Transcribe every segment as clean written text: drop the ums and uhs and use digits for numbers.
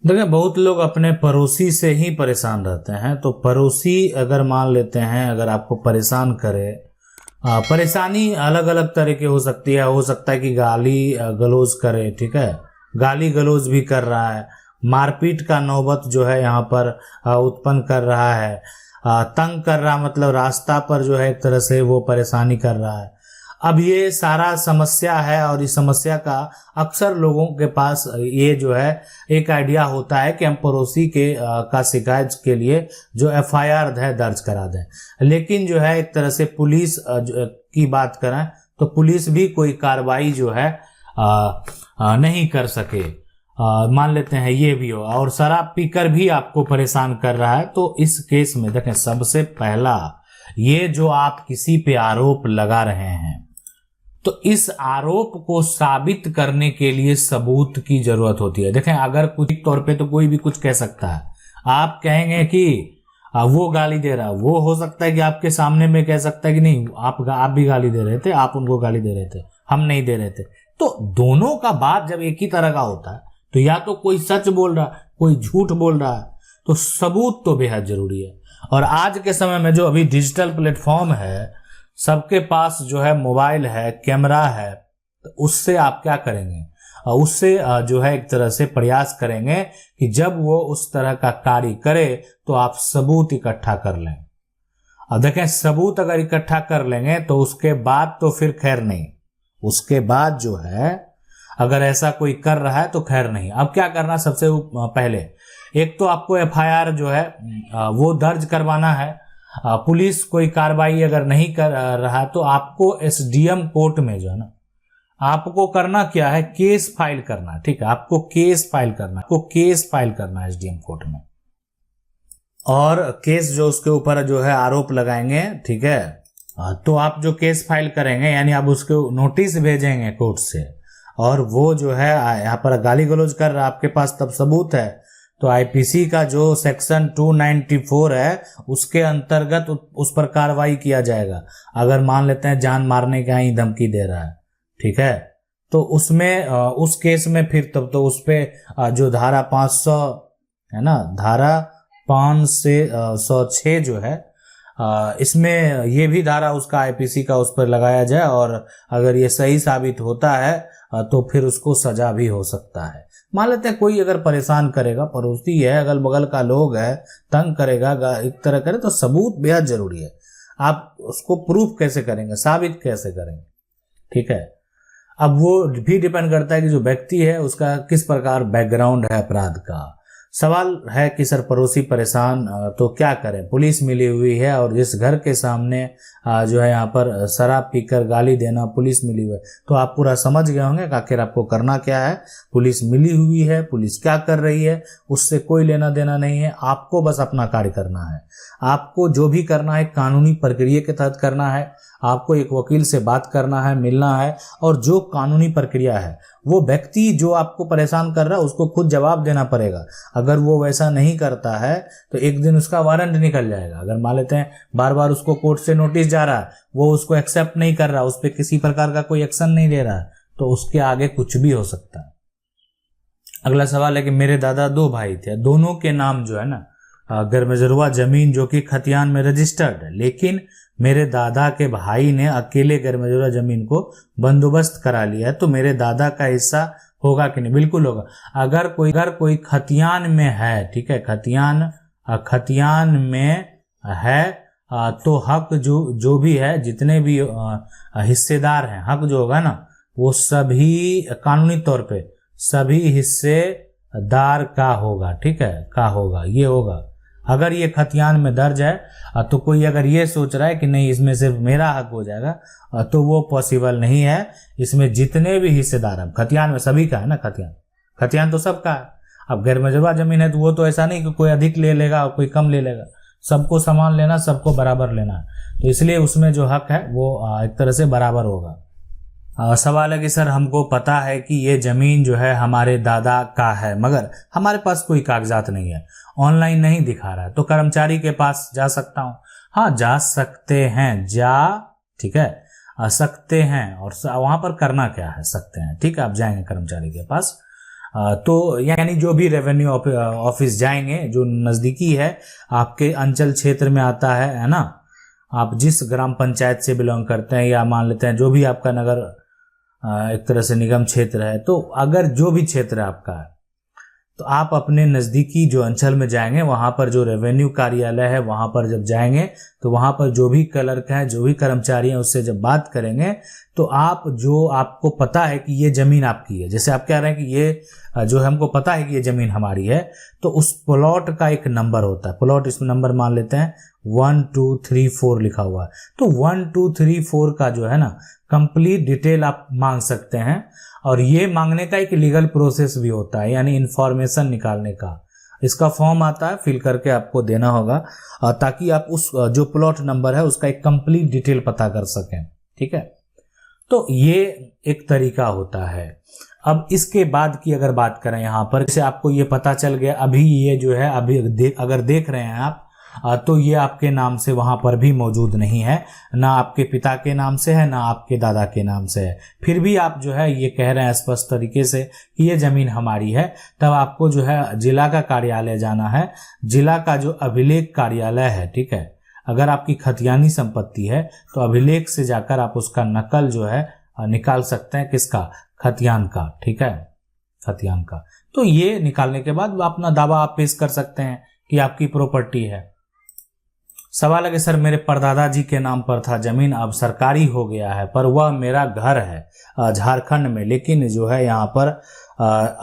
देखिए, बहुत लोग अपने पड़ोसी से ही परेशान रहते हैं। तो पड़ोसी अगर मान लेते हैं, अगर आपको परेशान करे, परेशानी अलग अलग तरह की हो सकती है। हो सकता है कि गाली गलौज करे, ठीक है, गाली गलौज भी कर रहा है, मारपीट का नौबत जो है यहाँ पर उत्पन्न कर रहा है, तंग कर रहा, मतलब रास्ता पर जो है एक तरह से वो परेशानी कर रहा है। अब ये सारा समस्या है, और इस समस्या का अक्सर लोगों के पास ये जो है एक आइडिया होता है कि हम पड़ोसी के का शिकायत के लिए जो एफआईआर है दर्ज करा दें। लेकिन जो है एक तरह से पुलिस की बात करें तो पुलिस भी कोई कार्रवाई जो है नहीं कर सके। मान लेते हैं ये भी हो, और शराब पीकर भी आपको परेशान कर रहा है, तो इस केस में देखें, सबसे पहला ये जो आप किसी पे आरोप लगा रहे हैं, तो इस आरोप को साबित करने के लिए सबूत की जरूरत होती है। देखें, अगर कुछ तौर पे तो कोई भी कुछ कह सकता है। आप कहेंगे कि वो गाली दे रहा, वो हो सकता है कि आपके सामने में कह सकता है कि नहीं, आप भी गाली दे रहे थे, आप उनको गाली दे रहे थे, हम नहीं दे रहे थे। तो दोनों का बात जब एक ही तरह का होता है, तो या तो कोई सच बोल रहा है, कोई झूठ बोल रहा है, तो सबूत तो बेहद जरूरी है। और आज के समय में जो अभी डिजिटल प्लेटफॉर्म है, सबके पास जो है मोबाइल है, कैमरा है, तो उससे आप क्या करेंगे, उससे जो है एक तरह से प्रयास करेंगे कि जब वो उस तरह का कार्य करे तो आप सबूत इकट्ठा कर लें। अब देखें, सबूत अगर इकट्ठा कर लेंगे तो उसके बाद तो फिर खैर नहीं, उसके बाद जो है अगर ऐसा कोई कर रहा है तो खैर नहीं। अब क्या करना, सबसे पहले एक तो आपको एफआईआर जो है वो दर्ज करवाना है। पुलिस कोई कार्रवाई अगर नहीं कर रहा तो आपको एसडीएम कोर्ट में जो है ना, आपको करना क्या है, केस फाइल करना है। ठीक है, आपको केस फाइल करना है, आपको केस फाइल करना है एसडीएम कोर्ट में, और केस जो उसके ऊपर जो है आरोप लगाएंगे, ठीक है, तो आप जो केस फाइल करेंगे, यानी आप उसको नोटिस भेजेंगे कोर्ट से, और वो जो है यहाँ पर गाली गलौज कर रहा है, आपके पास तब सबूत है, तो आईपीसी का जो सेक्शन 294 है उसके अंतर्गत उस पर कार्रवाई किया जाएगा। अगर मान लेते हैं जान मारने का ही धमकी दे रहा है, ठीक है, तो उसमें उस केस में फिर तब तो उस पे जो धारा 500 है ना, धारा 5 से 106 जो है, इसमें ये भी धारा उसका आईपीसी का उस पर लगाया जाए, और अगर ये सही साबित होता है तो फिर उसको सजा भी हो सकता है। मान लेते हैं कोई अगर परेशान करेगा, पड़ोसी है, अगल बगल का लोग है, तंग करेगा, एक तरह करे, तो सबूत बेहद जरूरी है। आप उसको प्रूफ कैसे करेंगे, साबित कैसे करेंगे, ठीक है। अब वो भी डिपेंड करता है कि जो व्यक्ति है उसका किस प्रकार बैकग्राउंड है अपराध का। सवाल है कि सर पड़ोसी परेशान, तो क्या करें, पुलिस मिली हुई है, और जिस घर के सामने जो है यहाँ पर शराब पीकर गाली देना, पुलिस मिली हुई है, तो आप पूरा समझ गए होंगे कि आखिर आपको करना क्या है। पुलिस मिली हुई है, पुलिस क्या कर रही है उससे कोई लेना देना नहीं है, आपको बस अपना कार्य करना है। आपको जो भी करना है कानूनी प्रक्रिया के तहत करना है, आपको एक वकील से बात करना है, मिलना है, और जो कानूनी प्रक्रिया है, वो व्यक्ति जो आपको परेशान कर रहा है उसको खुद जवाब देना पड़ेगा। अगर वो वैसा नहीं करता है तो एक दिन उसका वारंट निकल जाएगा। अगर मान लेते हैं बार बार उसको कोर्ट से नोटिस जा रहा है, वो उसको एक्सेप्ट नहीं कर रहा, उस पर किसी प्रकार का कोई एक्शन नहीं ले रहा है, तो उसके आगे कुछ भी हो सकता है। अगला सवाल है कि मेरे दादा 2 भाई थे, दोनों के नाम जो है ना गरमजरुआ जमीन जो कि खतियान में रजिस्टर्ड है, लेकिन मेरे दादा के भाई ने अकेले गरमजरुआ जमीन को बंदोबस्त करा लिया है, तो मेरे दादा का हिस्सा होगा कि नहीं? बिल्कुल होगा। अगर कोई खतियान में है, ठीक है, खतियान में है, तो हक जो भी है, जितने भी हिस्सेदार हैं, हक जो होगा ना वो सभी कानूनी तौर पे सभी हिस्सेदार का होगा, ठीक है, का होगा, ये होगा। अगर ये खतियान में दर्ज है तो कोई अगर ये सोच रहा है कि नहीं इसमें सिर्फ मेरा हक हो जाएगा, तो वो पॉसिबल नहीं है। इसमें जितने भी हिस्सेदार हैं, खतियान में सभी का है ना, खतियान तो सबका है। अब गैरमजरूआ जमीन है तो वो तो ऐसा नहीं कि कोई अधिक ले लेगा और कोई कम ले लेगा, सबको समान लेना, सबको बराबर लेना है, तो इसलिए उसमें जो हक है वो एक तरह से बराबर होगा। सवाल है कि सर हमको पता है कि ये जमीन जो है हमारे दादा का है, मगर हमारे पास कोई कागजात नहीं है, ऑनलाइन नहीं दिखा रहा है, तो कर्मचारी के पास जा सकता हूँ? हाँ, जा सकते हैं, ठीक है, आ सकते हैं। और वहां पर करना क्या है, सकते हैं, ठीक है, आप जाएंगे कर्मचारी के पास, तो यानी जो भी रेवेन्यू ऑफिस जाएंगे जो नज़दीकी है आपके अंचल क्षेत्र में आता है ना, आप जिस ग्राम पंचायत से बिलोंग करते हैं या मान लेते हैं जो भी आपका नगर एक तरह से निगम क्षेत्र है, तो अगर जो भी क्षेत्र है आपका, तो आप अपने नज़दीकी जो अंचल में जाएंगे वहाँ पर जो रेवेन्यू कार्यालय है वहाँ पर जब जाएंगे तो वहाँ पर जो भी क्लर्क हैं जो भी कर्मचारी हैं उससे जब बात करेंगे तो आप जो आपको पता है कि ये ज़मीन आपकी है, जैसे आप कह रहे हैं कि ये जो हमको पता है कि ये ज़मीन हमारी है, तो उस प्लॉट का एक नंबर होता है, प्लॉट इसमें नंबर मान लेते हैं 1 2 3 4 लिखा हुआ है, तो 1 2 3 4 का जो है ना कंप्लीट डिटेल आप मांग सकते हैं। और ये मांगने का एक लीगल प्रोसेस भी होता है, यानी इंफॉर्मेशन निकालने का इसका फॉर्म आता है, फिल करके आपको देना होगा ताकि आप उस जो प्लॉट नंबर है उसका एक कंप्लीट डिटेल पता कर सकें। ठीक है, तो ये एक तरीका होता है। अब इसके बाद की अगर बात करें यहाँ पर, जैसे आपको ये पता चल गया अभी ये जो है अभी अगर देख रहे हैं आप तो ये आपके नाम से वहां पर भी मौजूद नहीं है, ना आपके पिता के नाम से है ना आपके दादा के नाम से है, फिर भी आप जो है ये कह रहे हैं स्पष्ट तरीके से कि ये जमीन हमारी है, तब आपको जो है जिला का कार्यालय जाना है। जिला का जो अभिलेख कार्यालय है, ठीक है, अगर आपकी खतियानी संपत्ति है तो अभिलेख से जाकर आप उसका नकल जो है निकाल सकते हैं, किसका, खतियान का। ठीक है, खतियान का। तो ये निकालने के बाद अपना दावा आप पेश कर सकते हैं कि आपकी प्रॉपर्टी है। सवाल है कि सर मेरे परदादा जी के नाम पर था जमीन, अब सरकारी हो गया है, पर वह मेरा घर है झारखंड में, लेकिन जो है यहाँ पर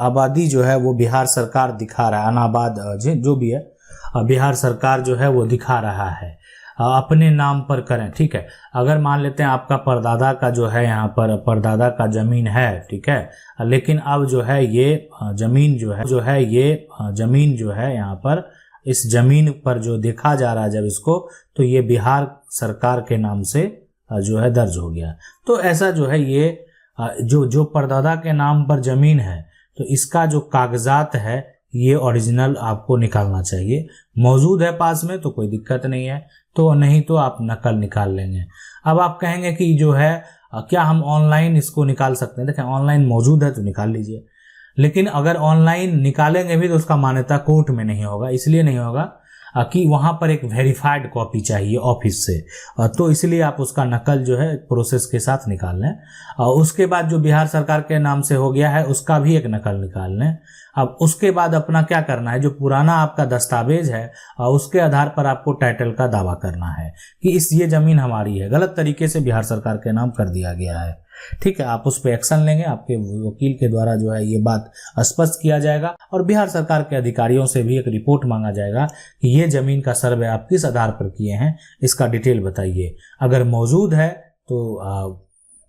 आबादी जो है वो बिहार सरकार दिखा रहा है, अनाबाद जो भी है बिहार सरकार जो है वो दिखा रहा है, अपने नाम पर करें। ठीक है, अगर मान लेते हैं आपका परदादा का जो है यहाँ पर परदादा का जमीन है, ठीक है, लेकिन अब जो है ये जमीन जो है यहाँ पर इस जमीन पर जो देखा जा रहा है जब इसको, तो ये बिहार सरकार के नाम से जो है दर्ज हो गया। तो ऐसा जो है ये जो परदादा के नाम पर जमीन है तो इसका जो कागजात है ये ओरिजिनल आपको निकालना चाहिए। मौजूद है पास में तो कोई दिक्कत नहीं है, तो नहीं तो आप नकल निकाल लेंगे। अब आप कहेंगे कि जो है क्या हम ऑनलाइन इसको निकाल सकते हैं? देखें, ऑनलाइन मौजूद है तो निकाल लीजिए, लेकिन अगर ऑनलाइन निकालेंगे भी तो उसका मान्यता कोर्ट में नहीं होगा। इसलिए नहीं होगा कि वहां पर एक वेरीफाइड कॉपी चाहिए ऑफिस से, तो इसलिए आप उसका नकल जो है प्रोसेस के साथ निकाल लें। उसके बाद जो बिहार सरकार के नाम से हो गया है उसका भी एक नकल निकाल लें। अब उसके बाद अपना क्या करना है, जो पुराना आपका दस्तावेज है उसके आधार पर आपको टाइटल का दावा करना है कि ये जमीन हमारी है, गलत तरीके से बिहार सरकार के नाम कर दिया गया है। ठीक है, आप उस पर एक्शन लेंगे, आपके वकील के द्वारा जो है ये बात स्पष्ट किया जाएगा और बिहार सरकार के अधिकारियों से भी एक रिपोर्ट मांगा जाएगा कि ये जमीन का सर्वे आप किस आधार पर किए हैं, इसका डिटेल बताइए। अगर मौजूद है तो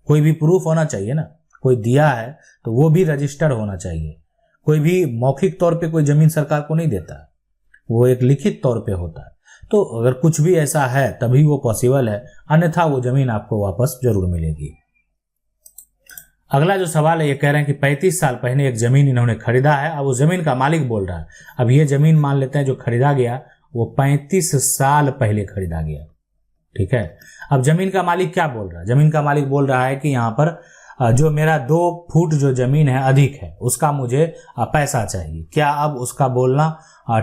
कोई भी प्रूफ होना चाहिए ना, कोई दिया है तो वो भी रजिस्टर्ड होना चाहिए। कोई भी मौखिक तौर पे कोई जमीन सरकार को नहीं देता, वो एक लिखित तौर पे होता है। तो अगर कुछ भी ऐसा है तभी वो पॉसिबल है, अन्यथा वो जमीन आपको वापस जरूर मिलेगी। अगला जो सवाल है, ये कह रहे हैं कि 35 साल पहले एक जमीन इन्होंने खरीदा है, अब उस जमीन का मालिक बोल रहा है। अब ये जमीन मान लेते हैं जो खरीदा गया वो 35 साल पहले खरीदा गया। ठीक है, अब जमीन का मालिक क्या बोल रहा है? जमीन का मालिक बोल रहा है कि यहाँ पर जो मेरा 2 फुट जो जमीन है अधिक है उसका मुझे पैसा चाहिए। क्या अब उसका बोलना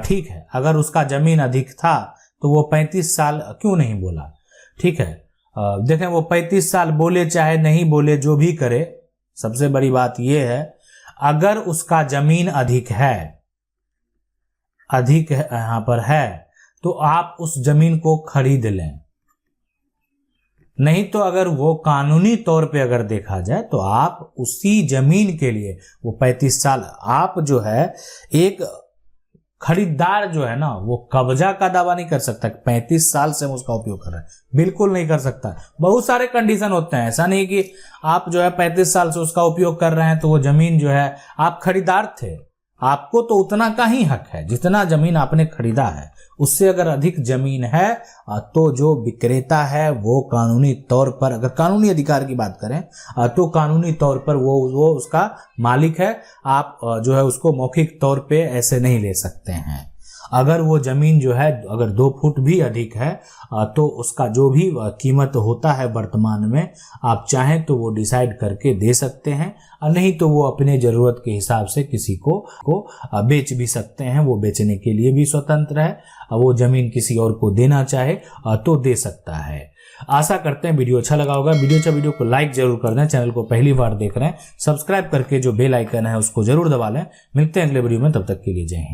ठीक है? अगर उसका जमीन अधिक था तो वो 35 साल क्यों नहीं बोला? ठीक है, देखें वो 35 साल बोले चाहे नहीं बोले, जो भी करे, सबसे बड़ी बात यह है अगर उसका जमीन अधिक यहां पर है तो आप उस जमीन को खरीद लें। नहीं तो अगर वो कानूनी तौर पे अगर देखा जाए तो आप उसी जमीन के लिए वो 35 साल आप जो है एक खरीदार जो है ना वो कब्जा का दावा नहीं कर सकता। 35 साल से हम उसका उपयोग कर रहे हैं, बिल्कुल नहीं कर सकता। बहुत सारे कंडीशन होते हैं, ऐसा नहीं कि आप जो है 35 साल से उसका उपयोग कर रहे हैं तो वो जमीन जो है आप खरीदार थे, आपको तो उतना का ही हक है जितना जमीन आपने खरीदा है। उससे अगर अधिक जमीन है तो जो विक्रेता है वो कानूनी तौर पर, अगर कानूनी अधिकार की बात करें तो कानूनी तौर पर वो उसका मालिक है। आप जो है उसको मौखिक तौर पे ऐसे नहीं ले सकते हैं। अगर वो जमीन जो है अगर 2 फुट भी अधिक है तो उसका जो भी कीमत होता है वर्तमान में, आप चाहें तो वो डिसाइड करके दे सकते हैं, और नहीं तो वो अपने जरूरत के हिसाब से किसी को बेच भी सकते हैं। वो बेचने के लिए भी स्वतंत्र है। वो जमीन किसी और को देना चाहे तो दे सकता है। आशा करते हैं वीडियो अच्छा लगा होगा। वीडियो को लाइक जरूर कर दें। चैनल को पहली बार देख रहे हैं, सब्सक्राइब करके जो बेल आइकन है उसको जरूर दबा लें। मिलते हैं अगले वीडियो में, तब तक के लिए जय हिंद।